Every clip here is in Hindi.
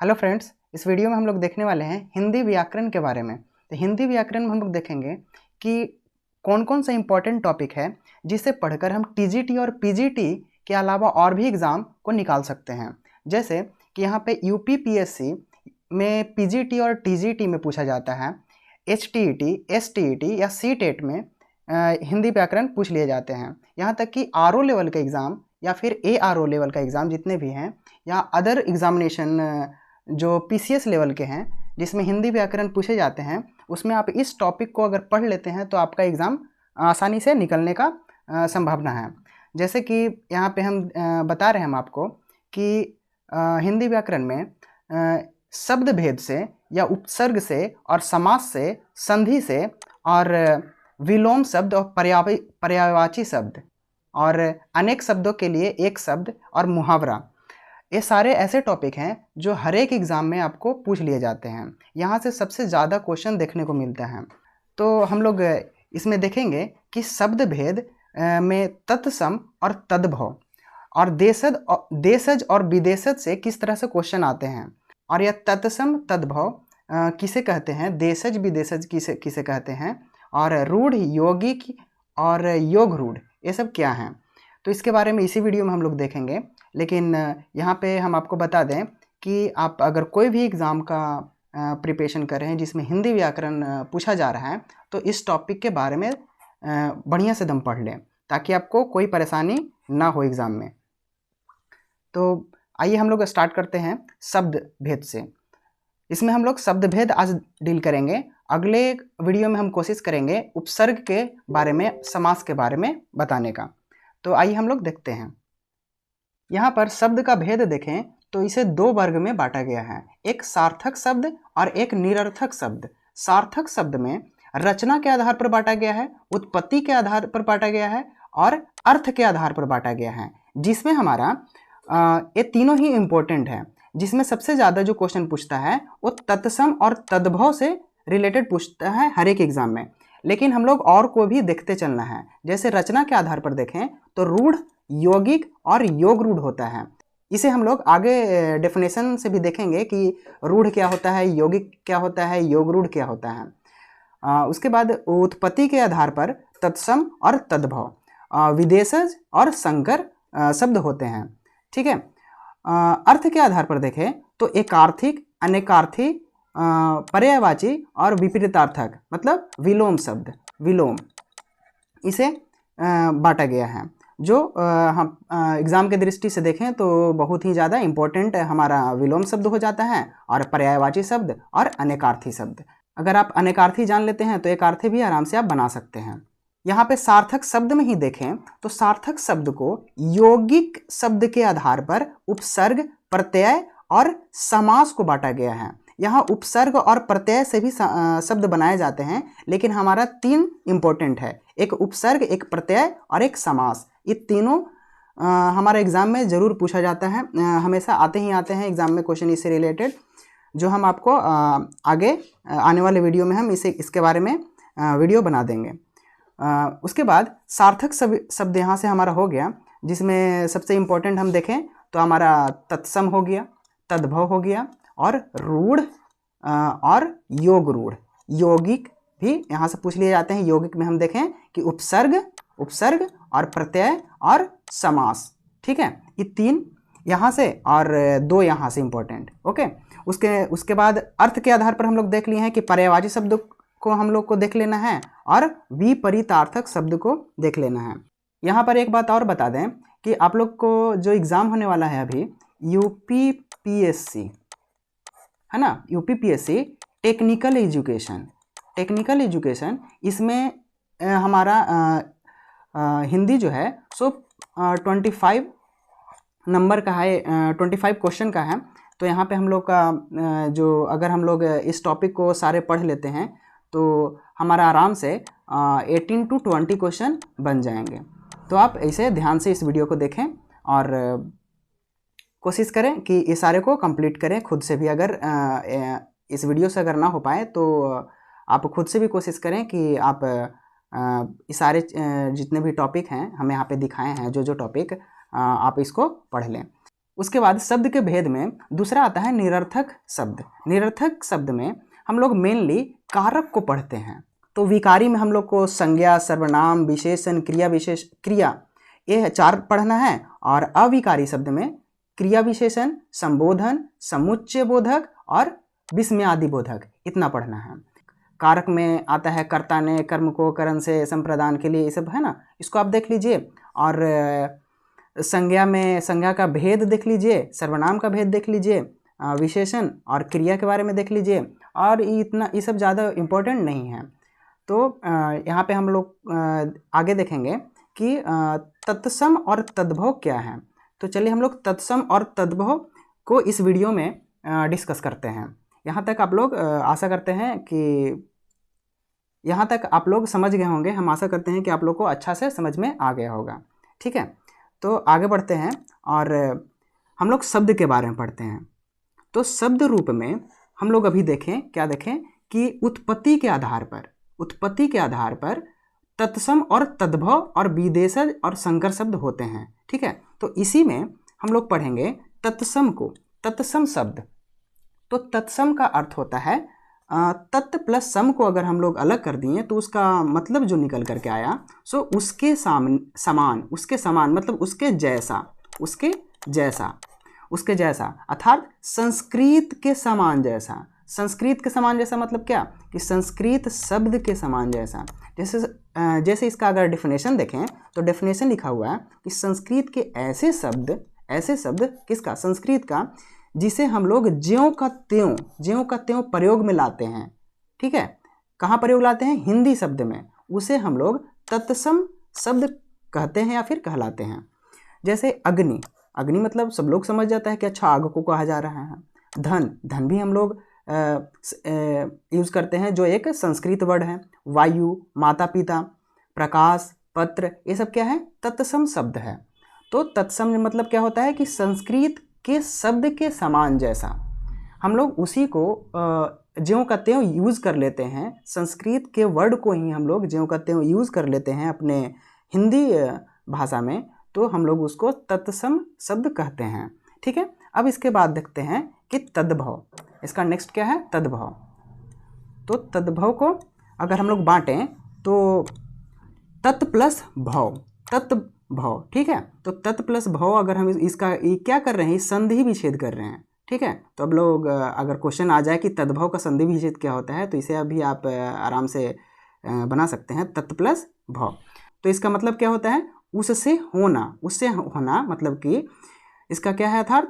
हेलो फ्रेंड्स, इस वीडियो में हम लोग देखने वाले हैं हिंदी व्याकरण के बारे में। तो हिंदी व्याकरण में हम लोग देखेंगे कि कौन कौन सा इम्पोर्टेंट टॉपिक है जिसे पढ़कर हम टीजीटी और पीजीटी के अलावा और भी एग्ज़ाम को निकाल सकते हैं। जैसे कि यहाँ पे यूपीपीएससी में पीजीटी और टीजीटी में पूछा जाता है, एचटीईटी, एसटीईटी या सीटेट में हिंदी व्याकरण पूछ लिए जाते हैं। यहाँ तक कि आरओ लेवल का एग्ज़ाम या फिर एआरओ लेवल का एग्ज़ाम जितने भी हैं या अदर एग्ज़ामिनेशन जो पीसीएस लेवल के हैं जिसमें हिंदी व्याकरण पूछे जाते हैं, उसमें आप इस टॉपिक को अगर पढ़ लेते हैं तो आपका एग्ज़ाम आसानी से निकलने का संभावना है। जैसे कि यहाँ पे हम बता रहे हैं हम आपको कि हिंदी व्याकरण में शब्द भेद से या उपसर्ग से और समास से, संधि से और विलोम शब्द और पर्यायवाची शब्द और अनेक शब्दों के लिए एक शब्द और मुहावरा, ये सारे ऐसे टॉपिक हैं जो हर एक एग्ज़ाम में आपको पूछ लिए जाते हैं। यहाँ से सबसे ज़्यादा क्वेश्चन देखने को मिलता है। तो हम लोग इसमें देखेंगे कि शब्द भेद में तत्सम और तद्भव और देशज और विदेशज से किस तरह से क्वेश्चन आते हैं, और यह तत्सम तद्भव किसे कहते हैं, देशज विदेशज किसे कहते हैं, और रूढ़, यौगिक और योग रूढ़, ये सब क्या हैं। तो इसके बारे में इसी वीडियो में हम लोग देखेंगे। लेकिन यहाँ पे हम आपको बता दें कि आप अगर कोई भी एग्ज़ाम का प्रिपरेशन कर रहे हैं जिसमें हिंदी व्याकरण पूछा जा रहा है तो इस टॉपिक के बारे में बढ़िया से दम पढ़ लें ताकि आपको कोई परेशानी ना हो एग्ज़ाम में। तो आइए हम लोग स्टार्ट करते हैं शब्द भेद से। इसमें हम लोग शब्द भेद आज डील करेंगे। अगले वीडियो में हम कोशिश करेंगे उपसर्ग के बारे में, समास के बारे में बताने का। तो आइए हम लोग देखते हैं। यहाँ पर शब्द का भेद देखें तो इसे दो वर्ग में बांटा गया है, एक सार्थक शब्द और एक निरर्थक शब्द। सार्थक शब्द में रचना के आधार पर बांटा गया है, उत्पत्ति के आधार पर बांटा गया है और अर्थ के आधार पर बांटा गया है, जिसमें हमारा ये तीनों ही इम्पोर्टेंट है। जिसमें सबसे ज़्यादा जो क्वेश्चन पूछता है वो तत्सम और तद्भव से रिलेटेड पूछता है हर एक एग्जाम में। लेकिन हम लोग और को भी देखते चलना है। जैसे रचना के आधार पर देखें तो रूढ़, यौगिक और योग रूढ़ होता है। इसे हम लोग आगे डेफिनेशन से भी देखेंगे कि रूढ़ क्या होता है, यौगिक क्या होता है, योग रूढ़ क्या होता है। उसके बाद उत्पत्ति के आधार पर तत्सम और तद्भव, विदेशज और संकर शब्द होते हैं। ठीक है। अर्थ के आधार पर देखें तो एकार्थिक, अनेकार्थी, पर्यायवाची और विपरीतार्थक, मतलब विलोम शब्द, विलोम, इसे बांटा गया है। जो हम एग्ज़ाम के दृष्टि से देखें तो बहुत ही ज़्यादा इम्पोर्टेंट हमारा विलोम शब्द हो जाता है और पर्यायवाची शब्द और अनेकार्थी शब्द। अगर आप अनेकार्थी जान लेते हैं तो एकार्थी भी आराम से आप बना सकते हैं। यहाँ पे सार्थक शब्द में ही देखें तो सार्थक शब्द को यौगिक शब्द के आधार पर उपसर्ग, प्रत्यय और समास को बांटा गया है। यहाँ उपसर्ग और प्रत्यय से भी शब्द बनाए जाते हैं, लेकिन हमारा तीन इम्पोर्टेंट है, एक उपसर्ग, एक प्रत्यय और एक समास। ये तीनों हमारे एग्ज़ाम में ज़रूर पूछा जाता है, हमेशा आते ही आते हैं एग्ज़ाम में क्वेश्चन इससे रिलेटेड, जो हम आपको आगे आने वाले वीडियो में हम इसके बारे में वीडियो बना देंगे। उसके बाद सार्थक शब्द यहाँ से हमारा हो गया, जिसमें सबसे इम्पोर्टेंट हम देखें तो हमारा तत्सम हो गया, तद्भव हो गया और रूढ़ और योग रूढ़। यौगिक भी यहाँ से पूछ लिए जाते हैं। यौगिक में हम देखें कि उपसर्ग और प्रत्यय और समास। ठीक है, ये तीन यहाँ से और दो यहाँ से इम्पोर्टेंट। ओके, उसके बाद अर्थ के आधार पर हम लोग देख लिए हैं कि पर्यायवाची शब्द को हम लोग को देख लेना है और विपरीतार्थक शब्द को देख लेना है। यहाँ पर एक बात और बता दें कि आप लोग को जो एग्ज़ाम होने वाला है अभी यूपीपीएससी है ना, यूपीपीएससी टेक्निकल एजुकेशन, इसमें हमारा हिंदी जो है सो 25 नंबर का है, 25 क्वेश्चन का है। तो यहाँ पे हम लोग का जो अगर हम लोग इस टॉपिक को सारे पढ़ लेते हैं तो हमारा आराम से 18 to 20 क्वेश्चन बन जाएंगे। तो आप ऐसे ध्यान से इस वीडियो को देखें और कोशिश करें कि ये सारे को कंप्लीट करें खुद से भी। अगर इस वीडियो से अगर ना हो पाए तो आप खुद से भी कोशिश करें कि आप ये सारे जितने भी टॉपिक हैं हमें यहाँ पे दिखाए हैं, जो टॉपिक आप इसको पढ़ लें। उसके बाद शब्द के भेद में दूसरा आता है निरर्थक शब्द। निरर्थक शब्द में हम लोग मेनली कारक को पढ़ते हैं। तो विकारी में हम लोग को संज्ञा, सर्वनाम, विशेषण, क्रिया विशेष, क्रिया, ये 4 पढ़ना है। और अविकारी शब्द में क्रिया विशेषण, संबोधन, समुच्चय बोधक और विस्मयादि बोधक, इतना पढ़ना है। कारक में आता है कर्ता ने कर्म को करण से संप्रदान के लिए, ये सब है ना, इसको आप देख लीजिए। और संज्ञा में संज्ञा का भेद देख लीजिए, सर्वनाम का भेद देख लीजिए, विशेषण और क्रिया के बारे में देख लीजिए। और ये सब ज़्यादा इम्पोर्टेंट नहीं है। तो यहाँ पे हम लोग आगे देखेंगे कि तत्सम और तद्भव क्या है। तो चलिए हम लोग तत्सम और तद्भव को इस वीडियो में डिस्कस करते हैं। यहाँ तक आप लोग आशा करते हैं कि यहाँ तक आप लोग समझ गए होंगे। हम आशा करते हैं कि आप लोग को अच्छा से समझ में आ गया होगा। ठीक है, तो आगे बढ़ते हैं और हम लोग शब्द के बारे में पढ़ते हैं। तो शब्द रूप में हम लोग अभी देखें, क्या देखें कि उत्पत्ति के आधार पर तत्सम और तद्भव और विदेशज और संकर शब्द होते हैं। ठीक है, तो इसी में हम लोग पढ़ेंगे तत्सम को। तत्सम शब्द, तो तत्सम का अर्थ होता है तत् प्लस सम को अगर हम लोग अलग कर दिए तो उसका मतलब जो निकल करके आया सो उसके समान, उसके समान मतलब उसके जैसा अर्थात संस्कृत के समान जैसा। संस्कृत के समान जैसा मतलब क्या कि संस्कृत शब्द के समान जैसा। जैसे इसका अगर डेफिनेशन देखें तो डेफिनेशन लिखा हुआ है कि संस्कृत के ऐसे शब्द किसका, संस्कृत का, जिसे हम लोग ज्यों का त्यों प्रयोग में लाते हैं। ठीक है, कहाँ प्रयोग लाते हैं, हिंदी शब्द में, उसे हम लोग तत्सम शब्द कहते हैं या फिर कहलाते हैं। जैसे अग्नि मतलब सब लोग समझ जाता है कि अच्छा आग को कहा जा रहा है। धन भी हम लोग यूज़ करते हैं जो एक संस्कृत वर्ड है। वायु, माता पिता, प्रकाश, पत्र, ये सब क्या है, तत्सम शब्द है। तो तत्सम मतलब क्या होता है कि संस्कृत के शब्द के समान जैसा, हम लोग उसी को ज्यों का त्यों यूज़ कर लेते हैं। संस्कृत के वर्ड को ही हम लोग ज्यों का त्यों यूज़ कर लेते हैं अपने हिंदी भाषा में, तो हम लोग उसको तत्सम शब्द कहते हैं। ठीक है, अब इसके बाद देखते हैं कि तद्भव, इसका नेक्स्ट क्या है, तद्भव। तो तद्भव को अगर हम लोग बांटें तो तत् प्लस भव, तत्भव। ठीक है, तो तत् प्लस भव अगर हम इसका क्या कर रहे हैं, संधि विच्छेद कर रहे हैं। ठीक है, तो अब लोग अगर क्वेश्चन आ जाए कि तद्भव का संधि विच्छेद क्या होता है तो इसे अभी आप आराम से बना सकते हैं, तत् प्लस भव। तो इसका मतलब क्या होता है, उससे होना मतलब कि इसका क्या है अर्थात,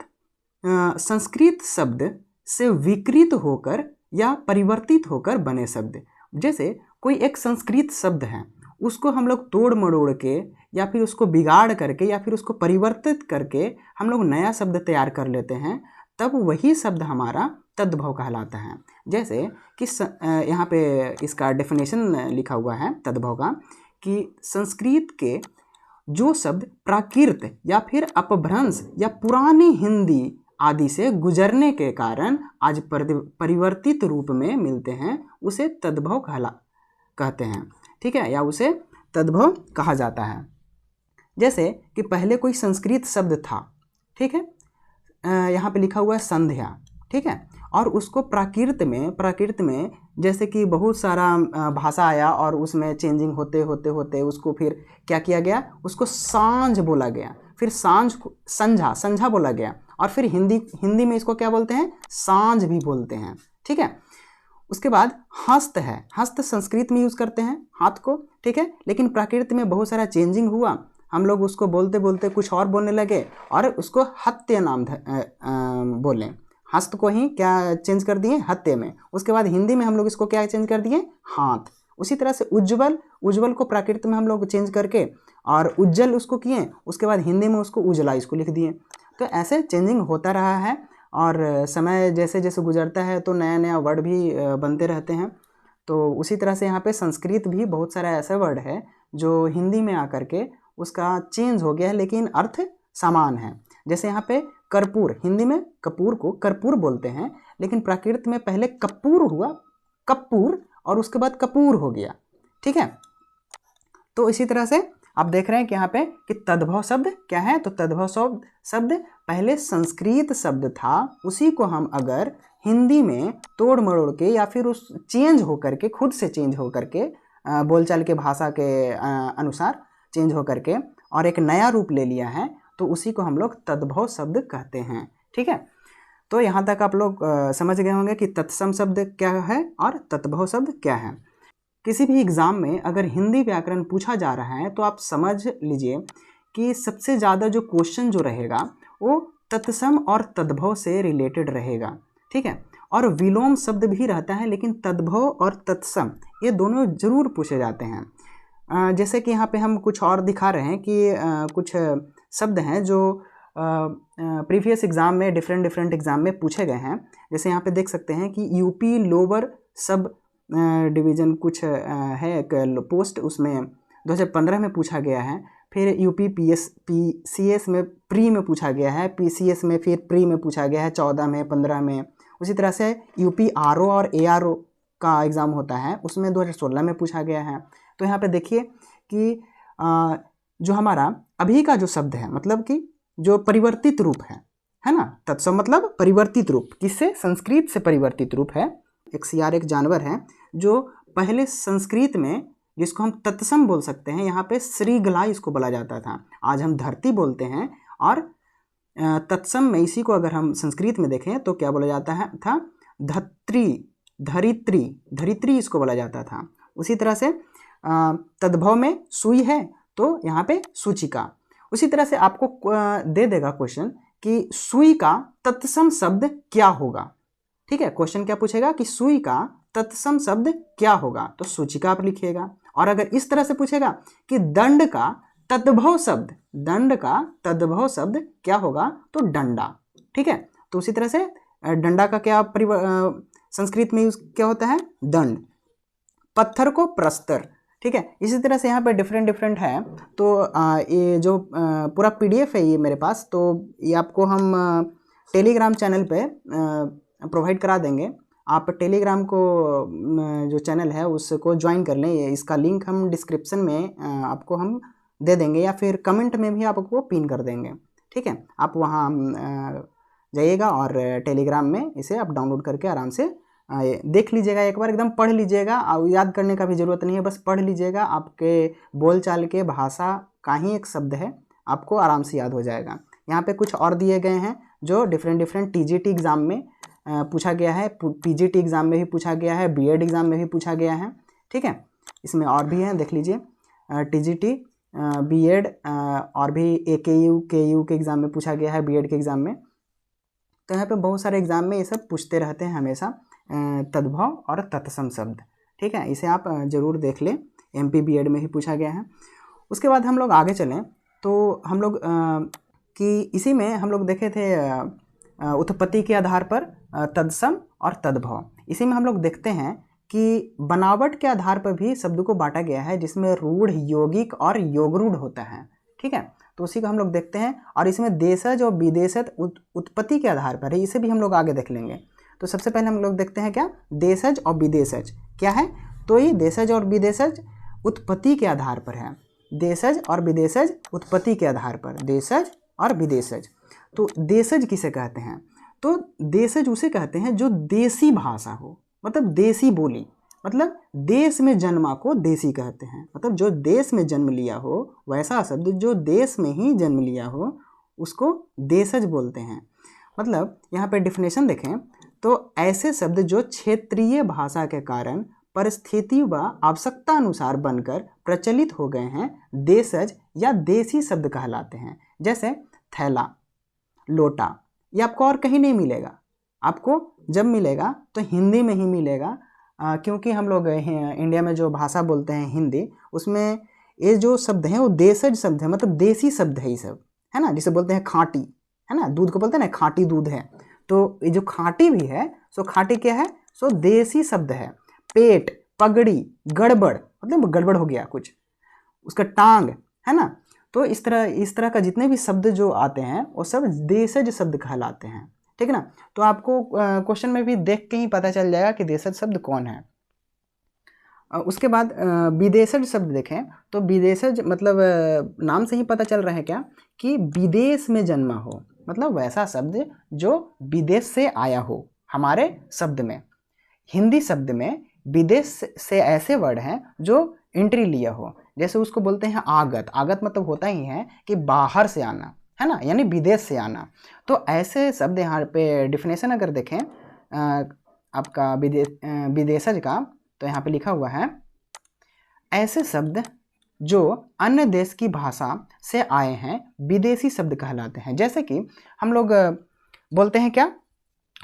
संस्कृत शब्द से विकृत होकर या परिवर्तित होकर बने शब्द। जैसे कोई एक संस्कृत शब्द है, उसको हम लोग तोड़ मड़ोड़ के या फिर उसको बिगाड़ करके या फिर उसको परिवर्तित करके हम लोग नया शब्द तैयार कर लेते हैं, तब वही शब्द हमारा तद्भव कहलाता है। जैसे कि यहाँ पे इसका डेफिनेशन लिखा हुआ है तद्भव का कि संस्कृत के जो शब्द प्राकृत या फिर अपभ्रंश या पुरानी हिंदी आदि से गुजरने के कारण आज परिवर्तित रूप में मिलते हैं, उसे तद्भव कहते हैं। ठीक है, या उसे तद्भव कहा जाता है। जैसे कि पहले कोई संस्कृत शब्द था, ठीक है, यहाँ पे लिखा हुआ है संध्या। ठीक है, और उसको प्राकृत में जैसे कि बहुत सारा भाषा आया और उसमें चेंजिंग होते होते उसको फिर क्या किया गया, उसको सांझ बोला गया, फिर सांझ को संझा बोला गया, और फिर हिंदी में इसको क्या बोलते हैं, सांझ भी बोलते हैं। ठीक है, उसके बाद हस्त है, हस्त संस्कृत में यूज़ करते हैं हाथ को। ठीक है, लेकिन प्राकृत में बहुत सारा चेंजिंग हुआ, हम लोग उसको बोलते बोलते कुछ और बोलने लगे और उसको हत्य नाम बोलें, हस्त को ही क्या चेंज कर दिए, हत्य में। उसके बाद हिंदी में हम लोग इसको क्या चेंज कर दिए, हाथ। उसी तरह से उज्ज्वल को प्राकृत में हम लोग चेंज करके और उज्जवल उसको किए, उसके बाद हिंदी में उसको उजला इसको लिख दिए। तो ऐसे चेंजिंग होता रहा है और समय जैसे जैसे गुजरता है तो नया नया वर्ड भी बनते रहते हैं। तो उसी तरह से यहाँ पे संस्कृत भी बहुत सारा ऐसा वर्ड है जो हिंदी में आकर के उसका चेंज हो गया है, लेकिन अर्थ समान है। जैसे यहाँ पे कर्पूर, हिंदी में कपूर को कर्पूर बोलते हैं, लेकिन प्राकृत में पहले कपूर हुआ, कपूर, और उसके बाद कपूर हो गया। ठीक है, तो इसी तरह से आप देख रहे हैं कि यहाँ पे कि तद्भव शब्द क्या है, तो तद्भव शब्द पहले संस्कृत शब्द था, उसी को हम अगर हिंदी में तोड़ मरोड़ के या फिर उस चेंज होकर के, खुद से चेंज होकर के, बोलचाल के भाषा के अनुसार चेंज होकर के और एक नया रूप ले लिया है, तो उसी को हम लोग तद्भव शब्द कहते हैं। ठीक है, तो यहाँ तक आप लोग समझ गए होंगे कि तत्सम शब्द क्या है और तद्भव शब्द क्या है। किसी भी एग्ज़ाम में अगर हिंदी व्याकरण पूछा जा रहा है तो आप समझ लीजिए कि सबसे ज़्यादा जो क्वेश्चन जो रहेगा वो तत्सम और तद्भव से रिलेटेड रहेगा। ठीक है, और विलोम शब्द भी रहता है, लेकिन तद्भव और तत्सम ये दोनों जरूर पूछे जाते हैं। जैसे कि यहाँ पे हम कुछ और दिखा रहे हैं कि कुछ शब्द हैं जो प्रीवियस एग्ज़ाम में डिफरेंट एग्ज़ाम में पूछे गए हैं। जैसे यहाँ पे देख सकते हैं कि यूपी लोअर सब डिवीज़न कुछ है एक पोस्ट, उसमें 2015 में पूछा गया है। फिर यूपी PCS में प्री में पूछा गया है, PCS में फिर प्री में पूछा गया है 14 में, 15 में। उसी तरह से यूपी RO और ARO का एग्ज़ाम होता है, उसमें 2016 में पूछा गया है। तो यहाँ पे देखिए कि जो हमारा अभी का जो शब्द है, मतलब कि जो परिवर्तित रूप है ना, तत्सम मतलब परिवर्तित रूप, किससे, संस्कृत से परिवर्तित रूप है। एक सियार एक जानवर है जो पहले संस्कृत में, जिसको हम तत्सम बोल सकते हैं, यहाँ पे श्रीगला इसको बोला जाता था, आज हम धरती बोलते हैं। और तत्सम में इसी को अगर हम संस्कृत में देखें तो क्या बोला जाता है था, धरित्री इसको बोला जाता था। उसी तरह से तद्भव में सुई है तो यहाँ पे सूचिका। उसी तरह से आपको दे देगा क्वेश्चन कि सुई का तत्सम शब्द क्या होगा। ठीक है, क्वेश्चन क्या पूछेगा कि सुई का तत्सम शब्द क्या होगा, तो सूचिका आप लिखिएगा। और अगर इस तरह से पूछेगा कि दंड का तद्भव शब्द क्या होगा, तो डंडा। ठीक है, तो उसी तरह से डंडा का क्या संस्कृत में यूज क्या होता है, दंड। पत्थर को प्रस्तर। ठीक है, इसी तरह से यहाँ पे डिफरेंट है। तो ये जो पूरा PDF है ये मेरे पास, तो ये आपको हम टेलीग्राम चैनल पे प्रोवाइड करा देंगे। आप टेलीग्राम को जो चैनल है उसको ज्वाइन कर लें, इसका लिंक हम डिस्क्रिप्शन में आपको हम दे देंगे, या फिर कमेंट में भी आपको पिन कर देंगे। ठीक है, आप वहाँ जाइएगा और टेलीग्राम में इसे आप डाउनलोड करके आराम से देख लीजिएगा, एक बार एकदम पढ़ लीजिएगा। याद करने का भी ज़रूरत नहीं है, बस पढ़ लीजिएगा। आपके बोलचाल के भाषा का ही एक शब्द है, आपको आराम से याद हो जाएगा। यहाँ पे कुछ और दिए गए हैं जो डिफरेंट TGT एग्ज़ाम में पूछा गया है, PGT एग्ज़ाम में भी पूछा गया है, BEd एग्ज़ाम में भी पूछा गया है। ठीक है, इसमें और भी हैं, देख लीजिए। TGT, BEd और भी AKU KU के एग्ज़ाम में पूछा गया है, BEd के एग्ज़ाम में। तो यहाँ पे बहुत सारे एग्ज़ाम में ये सब पूछते रहते हैं हमेशा, तद्भव और तत्सम शब्द। ठीक है, इसे आप ज़रूर देख लें, MP BEd में ही पूछा गया है। उसके बाद हम लोग आगे चलें तो हम लोग कि इसी में हम लोग देखे थे उत्पत्ति के आधार पर तत्सम और तद्भव। इसी में हम लोग देखते हैं कि बनावट के आधार पर भी शब्द को बांटा गया है, जिसमें रूढ़, यौगिक और योगरूढ़ होता है। ठीक है, तो उसी को हम लोग देखते हैं। और इसमें देशज और विदेशज उत्पत्ति के आधार पर है, इसे भी हम लोग आगे देख लेंगे। तो सबसे पहले हम लोग देखते हैं क्या, देशज और विदेशज क्या है। तो ये देशज और विदेशज उत्पत्ति के आधार पर है, देशज और विदेशज उत्पत्ति के आधार पर, देशज और विदेशज। तो देशज किसे कहते हैं, तो देशज उसे कहते हैं जो देसी भाषा हो, मतलब देसी बोली, मतलब देश में जन्मा को देसी कहते हैं। मतलब जो देश में जन्म लिया हो, वैसा शब्द जो देश में ही जन्म लिया हो उसको देशज बोलते हैं। मतलब यहाँ पे डिफिनेशन देखें तो ऐसे शब्द जो क्षेत्रीय भाषा के कारण परिस्थिति व आवश्यकता अनुसार बनकर प्रचलित हो गए हैं, देशज या देसी शब्द कहलाते हैं। जैसे थैला, लोटा, ये आपको और कहीं नहीं मिलेगा, आपको जब मिलेगा तो हिंदी में ही मिलेगा। क्योंकि हम लोग इंडिया में जो भाषा बोलते हैं हिंदी, उसमें ये जो शब्द हैं वो देशज शब्द है, मतलब देसी शब्द है ये सब, है ना। जिसे बोलते हैं खाँटी, है ना, दूध को बोलते हैं ना खाँटी दूध है, तो ये जो खाँटी भी है सो खाँटी क्या है, सो देसी शब्द है। पेट, पगड़ी, गड़बड़, मतलब गड़बड़ हो गया कुछ, उसका टांग, है ना। तो इस तरह का जितने भी शब्द जो आते हैं वो सब देशज शब्द कहलाते हैं। ठीक है ना। तो आपको क्वेश्चन में भी देख के ही पता चल जाएगा कि देशज शब्द कौन है। उसके बाद विदेशज शब्द देखें तो विदेशज मतलब नाम से ही पता चल रहा है क्या कि विदेश में जन्मा हो, मतलब वैसा शब्द जो विदेश से आया हो। हमारे शब्द में, हिंदी शब्द में विदेश से ऐसे वर्ड हैं जो एंट्री लिया हो, जैसे उसको बोलते हैं आगत। आगत मतलब होता ही है कि बाहर से आना, है ना, यानी विदेश से आना। तो ऐसे शब्द यहाँ पे डिफिनेशन अगर देखें आपका विदेशज का, तो यहाँ पे लिखा हुआ है ऐसे शब्द जो अन्य देश की भाषा से आए हैं विदेशी शब्द कहलाते हैं। जैसे कि हम लोग बोलते हैं क्या,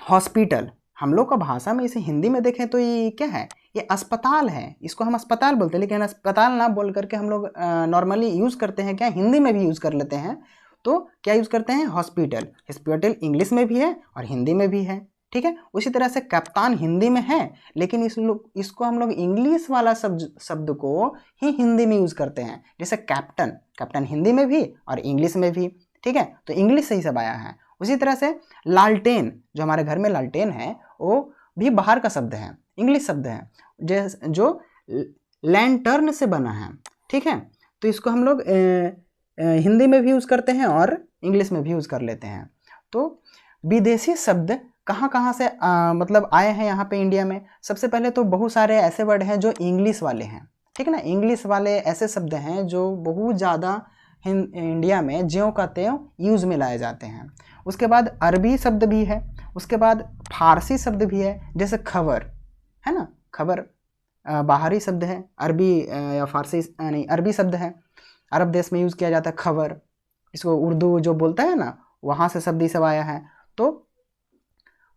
हॉस्पिटल। हम लोग का भाषा में इसे हिंदी में देखें तो ये क्या है, ये अस्पताल है, इसको हम अस्पताल बोलते हैं। लेकिन अस्पताल ना बोल करके हम लोग नॉर्मली यूज़ करते हैं क्या, हिंदी में भी यूज़ कर लेते हैं। तो क्या यूज़ करते हैं, हॉस्पिटल। हॉस्पिटल इंग्लिश में भी है और हिंदी में भी है, ठीक है। उसी तरह से कप्तान हिंदी में है, लेकिन इसको हम लोग इंग्लिश वाला शब्द को ही हिंदी में यूज़ करते हैं। जैसे कैप्टन, कैप्टन हिंदी में भी और इंग्लिश में भी, ठीक है। तो इंग्लिश से ही सब आया है। उसी तरह से लालटेन, जो हमारे घर में लालटेन है, वो भी बाहर का शब्द है, इंग्लिश शब्द है, जो लैंटर्न से बना है, ठीक है। तो इसको हम लोग हिंदी में भी यूज़ करते हैं और इंग्लिश में भी यूज़ कर लेते हैं। तो विदेशी शब्द कहाँ कहाँ से मतलब आए हैं यहाँ पे इंडिया में। सबसे पहले तो बहुत सारे ऐसे वर्ड हैं जो इंग्लिश वाले हैं, ठीक है ना। इंग्लिश वाले ऐसे शब्द हैं जो बहुत ज़्यादा इंडिया में ज्यों का त्यों यूज़ में लाए जाते हैं। उसके बाद अरबी शब्द भी है, उसके बाद फारसी शब्द भी है, जैसे खबर, है ना। खबर बाहरी शब्द है, अरबी या फारसी नहीं, अरबी शब्द है, अरब देश में यूज़ किया जाता है खबर। इसको उर्दू जो बोलता है ना, वहाँ से शब्द ये सब आया है। तो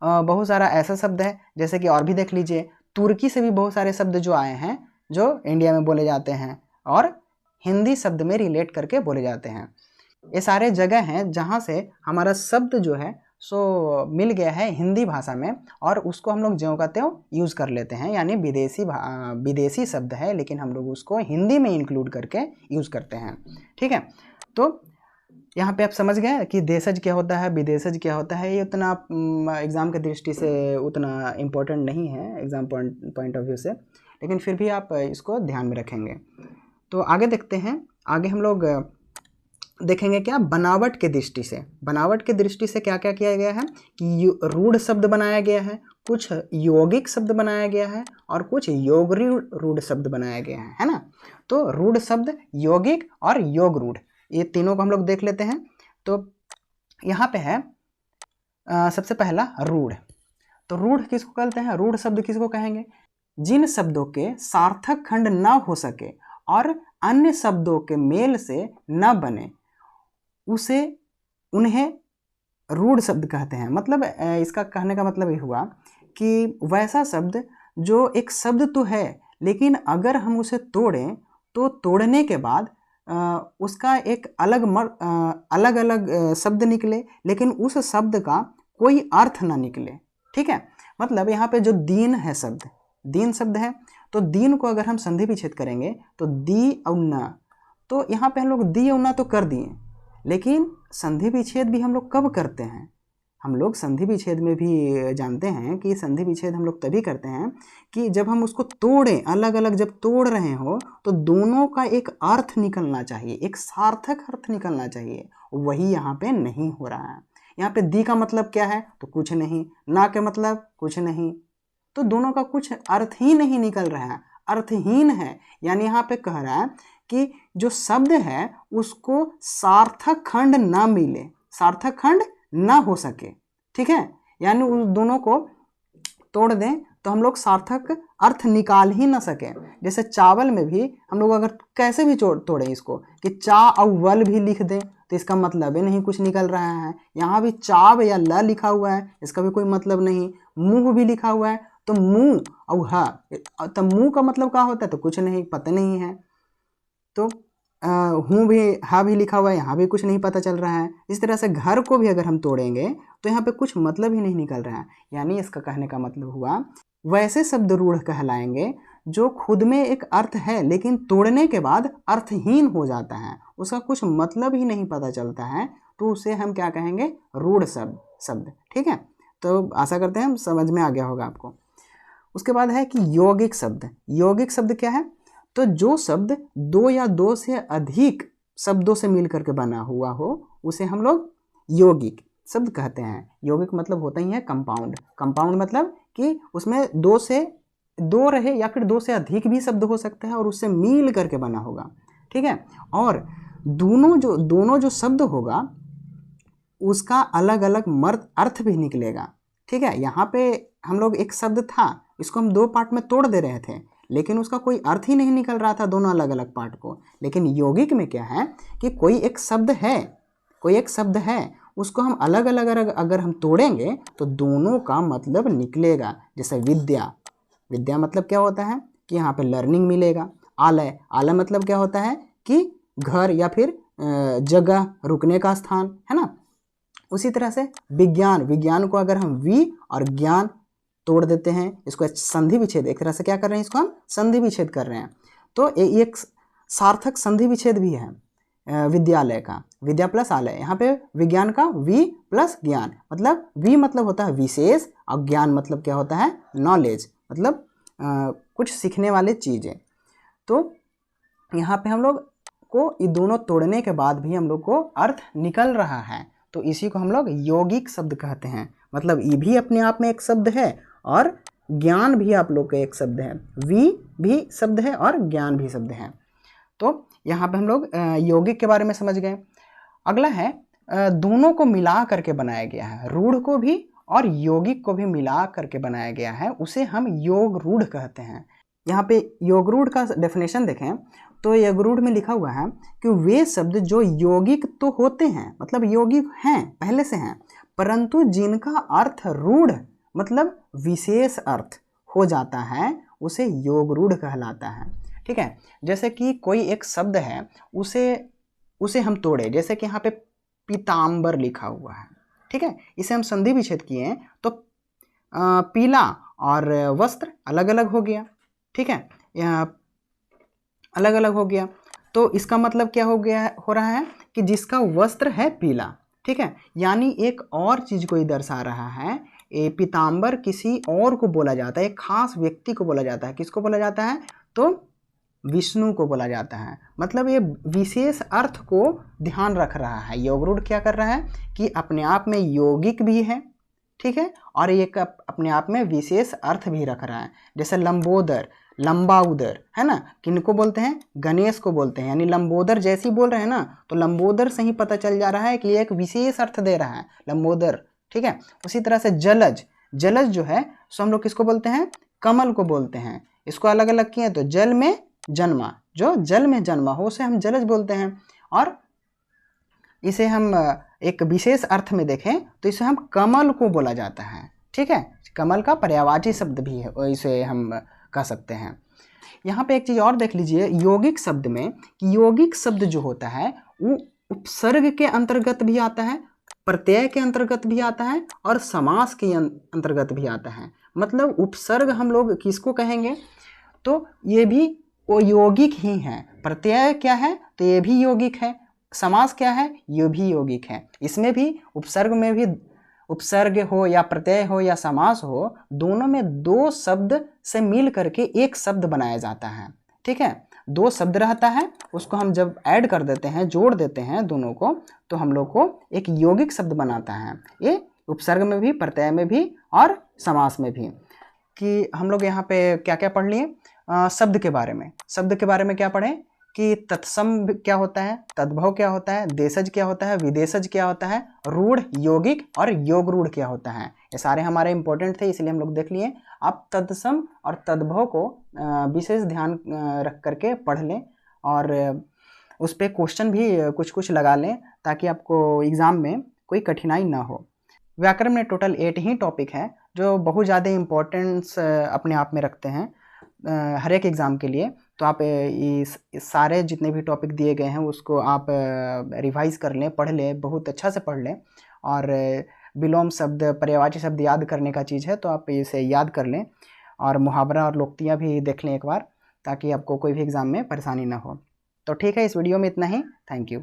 बहुत सारा ऐसा शब्द है, जैसे कि और भी देख लीजिए, तुर्की से भी बहुत सारे शब्द जो आए हैं जो इंडिया में बोले जाते हैं और हिंदी शब्द में रिलेट करके बोले जाते हैं। ये सारे जगह हैं जहाँ से हमारा शब्द जो है सो मिल गया है हिंदी भाषा में, और उसको हम लोग ज्यों का त्यों यूज़ कर लेते हैं। यानी विदेशी शब्द है, लेकिन हम लोग उसको हिंदी में इंक्लूड करके यूज़ करते हैं, ठीक है। तो यहाँ पे आप समझ गए कि देशज क्या होता है, विदेशज क्या होता है। ये उतना एग्ज़ाम की दृष्टि से उतना इम्पोर्टेंट नहीं है एग्ज़ाम पॉइंट ऑफ व्यू से, लेकिन फिर भी आप इसको ध्यान में रखेंगे। तो आगे देखते हैं, आगे हम लोग देखेंगे क्या, बनावट के दृष्टि से। बनावट के दृष्टि से क्या क्या किया गया है कि रूढ़ शब्द बनाया गया है, कुछ यौगिक शब्द बनाया गया है और कुछ योग रूढ़ शब्द बनाया गया है ना। तो रूढ़ शब्द, यौगिक और योग रूढ़, ये तीनों को हम लोग देख लेते हैं। तो यहाँ पे है सबसे पहला रूढ़। तो रूढ़ किसको कहते हैं, रूढ़ शब्द किसको कहेंगे, जिन शब्दों के सार्थक खंड न हो सके और अन्य शब्दों के मेल से न बने, उन्हें रूढ़ शब्द कहते हैं। मतलब इसका कहने का मतलब ये हुआ कि वैसा शब्द जो एक शब्द तो है, लेकिन अगर हम उसे तोड़ें तो तोड़ने के बाद उसका एक अलग अलग शब्द निकले, लेकिन उस शब्द का कोई अर्थ ना निकले, ठीक है। मतलब यहाँ पे जो दीन है शब्द, दीन शब्द है, तो दीन को अगर हम संधि विच्छेद करेंगे तो दी और न, तो यहाँ पे हम लोग दी और न तो कर दिए, लेकिन संधि विच्छेद भी हम लोग कब करते हैं, हम लोग संधि विच्छेद में भी जानते हैं कि संधि विच्छेद हम लोग तभी करते हैं कि जब हम उसको तोड़ें, अलग अलग जब तोड़ रहे हो तो दोनों का एक अर्थ निकलना चाहिए, एक सार्थक अर्थ निकलना चाहिए। वही यहाँ पे नहीं हो रहा है। यहाँ पे दी का मतलब क्या है, तो कुछ नहीं, ना के मतलब कुछ नहीं, तो दोनों का कुछ अर्थ ही नहीं निकल रहा है, अर्थहीन है। यानी यहाँ पे कह रहा है कि जो शब्द है उसको सार्थक खंड ना मिले, सार्थक खंड ना हो सके, ठीक है। यानी उस दोनों को तोड़ दें तो हम लोग सार्थक अर्थ निकाल ही ना सके। जैसे चावल में भी हम लोग अगर कैसे भी तोड़ें इसको कि चा और वल भी लिख दें तो इसका मतलब ही नहीं कुछ निकल रहा है। यहाँ भी चाव या ल लिखा हुआ है, इसका भी कोई मतलब नहीं। मुँह भी लिखा हुआ है तो मुँह और हा, तो मुँह का मतलब क्या होता है, तो कुछ नहीं, पता नहीं है। तो हूँ भी, हा भी लिखा हुआ है, यहाँ भी कुछ नहीं पता चल रहा है। इस तरह से घर को भी अगर हम तोड़ेंगे तो यहाँ पे कुछ मतलब ही नहीं निकल रहा है। यानी इसका कहने का मतलब हुआ वैसे शब्द रूढ़ कहलाएंगे जो खुद में एक अर्थ है, लेकिन तोड़ने के बाद अर्थहीन हो जाता है, उसका कुछ मतलब ही नहीं पता चलता है, तो उसे हम क्या कहेंगे, रूढ़ शब्द, ठीक है। तो आशा करते हैं समझ में आ गया होगा आपको। उसके बाद है कि यौगिक शब्द। यौगिक शब्द क्या है? तो जो शब्द दो या दो से अधिक शब्दों से मिल करके बना हुआ हो उसे हम लोग यौगिक शब्द कहते हैं। यौगिक मतलब होता ही है कंपाउंड। कंपाउंड मतलब कि उसमें दो रहे या फिर दो से अधिक भी शब्द हो सकते हैं और उससे मिल करके बना होगा, ठीक है। और दोनों जो शब्द होगा उसका अलग अलग अर्थ भी निकलेगा, ठीक है। यहाँ पे हम लोग एक शब्द था, इसको हम दो पार्ट में तोड़ दे रहे थे, लेकिन उसका कोई अर्थ ही नहीं निकल रहा था दोनों अलग अलग पार्ट को। लेकिन यौगिक में क्या है कि कोई एक शब्द है उसको हम अलग अलग अगर हम तोड़ेंगे तो दोनों का मतलब निकलेगा। जैसे विद्या मतलब क्या होता है कि यहाँ पे लर्निंग मिलेगा। आलय मतलब क्या होता है कि घर या फिर जगह, रुकने का स्थान, है ना। उसी तरह से विज्ञान को अगर हम वि और ज्ञान तोड़ देते हैं, इसको संधि विच्छेद, एक तरह से क्या कर रहे हैं, इसको हम संधि विच्छेद कर रहे हैं। तो एक सार्थक संधि विच्छेद भी है विद्यालय का, विद्या प्लस आलय। यहाँ पे विज्ञान का वि प्लस ज्ञान, मतलब वि मतलब होता है विशेष और ज्ञान मतलब क्या होता है, नॉलेज, मतलब कुछ सीखने वाली चीज़ें। तो यहाँ पे हम लोग को ये दोनों तोड़ने के बाद भी हम लोग को अर्थ निकल रहा है, तो इसी को हम लोग यौगिक शब्द कहते हैं। मतलब ये भी अपने आप में एक शब्द है और ज्ञान भी आप लोग का एक शब्द है, वि भी शब्द है और ज्ञान भी शब्द है। तो यहाँ पे हम लोग यौगिक के बारे में समझ गए। अगला है दोनों को मिला करके बनाया गया है, रूढ़ को भी और यौगिक को भी मिला करके बनाया गया है, उसे हम योग रूढ़ कहते हैं। यहाँ पे योग रूढ़ का डेफिनेशन देखें तो योग रूढ़ में लिखा हुआ है कि वे शब्द जो यौगिक तो होते हैं, मतलब यौगिक हैं, पहले से हैं, परंतु जिनका अर्थ रूढ़ मतलब विशेष अर्थ हो जाता है उसे योग रूढ़ कहलाता है, ठीक है। जैसे कि कोई एक शब्द है, उसे हम तोड़े, जैसे कि यहाँ पे पीताम्बर लिखा हुआ है, ठीक है, इसे हम संधि विच्छेद किए तो पीला और वस्त्र अलग अलग हो गया, ठीक है, अलग अलग हो गया। तो इसका मतलब क्या हो रहा है कि जिसका वस्त्र है पीला, ठीक है, यानी एक और चीज को ही दर्शा रहा है। ये पीताम्बर किसी और को बोला जाता है, एक खास व्यक्ति को बोला जाता है। किसको बोला जाता है? तो विष्णु को बोला जाता है। मतलब ये विशेष अर्थ को ध्यान रख रहा है। योग रूढ़ क्या कर रहा है कि अपने आप में यौगिक भी है, ठीक है, और एक अपने आप में विशेष अर्थ भी रख रहा है। जैसे लंबोदर, लंबा उदर, है ना, किनको बोलते हैं? गणेश को बोलते हैं। यानी लंबोदर जैसी बोल रहे हैं ना, तो लंबोदर से ही पता चल जा रहा है कि ये एक विशेष अर्थ दे रहा है लंबोदर, ठीक है। उसी तरह से जलज जो है सो हम लोग किसको बोलते हैं? कमल को बोलते हैं। इसको अलग अलग किए तो जल में जन्मा, जो जल में जन्मा हो उसे हम जलज बोलते हैं। और इसे हम एक विशेष अर्थ में देखें तो इसे हम कमल को बोला जाता है, ठीक है। कमल का पर्यायवाची शब्द भी है, इसे हम कह सकते हैं। यहाँ पे एक चीज़ और देख लीजिए यौगिक शब्द में, कि यौगिक शब्द जो होता है वो उपसर्ग के अंतर्गत भी आता है, प्रत्यय के अंतर्गत भी आता है और समास के अंतर्गत भी आता है। मतलब उपसर्ग हम लोग किसको कहेंगे? तो ये भी वो यौगिक ही है। प्रत्यय क्या है? तो ये भी यौगिक है। समास क्या है? ये भी यौगिक है। इसमें भी उपसर्ग में भी उपसर्ग हो या प्रत्यय हो या समास हो, दोनों में दो शब्द से मिल करके एक शब्द बनाया जाता है, ठीक है। दो शब्द रहता है, उसको हम जब ऐड कर देते हैं, जोड़ देते हैं दोनों को, तो हम लोग को एक यौगिक शब्द बनाता है। ये उपसर्ग में भी, प्रत्यय में भी और समास में भी। कि हम लोग यहाँ पे क्या क्या पढ़ लिए? शब्द के बारे में। शब्द के बारे में क्या पढ़े कि तत्सम क्या होता है, तद्भव क्या होता है, देशज क्या होता है, विदेशज क्या होता है, रूढ़, यौगिक और योग रूढ़ क्या होता है। ये सारे हमारे इंपॉर्टेंट थे, इसलिए हम लोग देख लिए। आप तत्सम और तद्भव को विशेष ध्यान रख करके पढ़ लें और उस पर क्वेश्चन भी कुछ कुछ लगा लें, ताकि आपको एग्ज़ाम में कोई कठिनाई ना हो। व्याकरण में टोटल 8 ही टॉपिक हैं जो बहुत ज़्यादा इम्पोर्टेंस अपने आप में रखते हैं हर एक एग्ज़ाम के लिए। तो आप इस सारे जितने भी टॉपिक दिए गए हैं उसको आप रिवाइज कर लें, पढ़ लें, बहुत अच्छा से पढ़ लें। और विलोम शब्द, पर्यायवाची शब्द याद करने का चीज़ है, तो आप इसे याद कर लें। और मुहावरा और लोकोक्तियाँ भी देख लें एक बार, ताकि आपको कोई भी एग्ज़ाम में परेशानी ना हो। तो ठीक है, इस वीडियो में इतना ही। Thank you.